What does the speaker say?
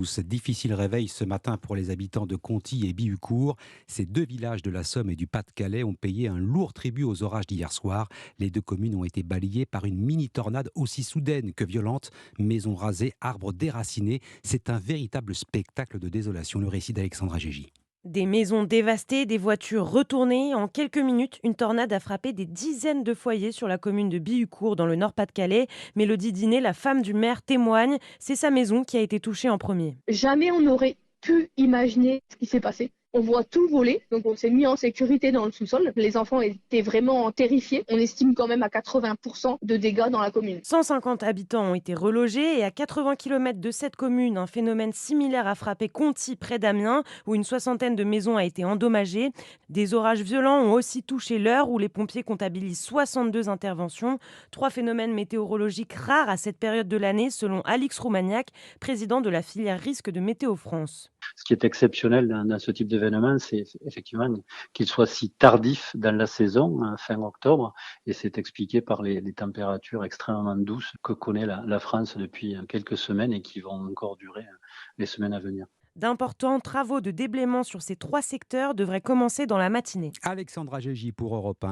Ce difficile réveil ce matin pour les habitants de Conty et Bihucourt. Ces deux villages de la Somme et du Pas-de-Calais ont payé un lourd tribut aux orages d'hier soir. Les deux communes ont été balayées par une mini-tornade aussi soudaine que violente. Maisons rasées, arbres déracinés. C'est un véritable spectacle de désolation. Le récit d'Alexandra Gégy. Des maisons dévastées, des voitures retournées. En quelques minutes, une tornade a frappé des dizaines de foyers sur la commune de Bihucourt, dans le Nord-Pas-de-Calais. Mélodie Diné, la femme du maire, témoigne. C'est sa maison qui a été touchée en premier. Jamais on n'aurait pu imaginer ce qui s'est passé. On voit tout voler, donc on s'est mis en sécurité dans le sous-sol. Les enfants étaient vraiment terrifiés. On estime quand même à 80% de dégâts dans la commune. 150 habitants ont été relogés et à 80 km de cette commune, un phénomène similaire a frappé Conty, près d'Amiens, où une soixantaine de maisons a été endommagée. Des orages violents ont aussi touché l'Eure, où les pompiers comptabilisent 62 interventions. Trois phénomènes météorologiques rares à cette période de l'année, selon Alix Roumaniac, président de la filière risque de Météo France. Ce qui est exceptionnel dans ce type d'événement, c'est effectivement qu'il soit si tardif dans la saison, fin octobre, et c'est expliqué par les températures extrêmement douces que connaît la France depuis quelques semaines et qui vont encore durer les semaines à venir. D'importants travaux de déblaiement sur ces trois secteurs devraient commencer dans la matinée. Alexandra Gégy pour Europe 1.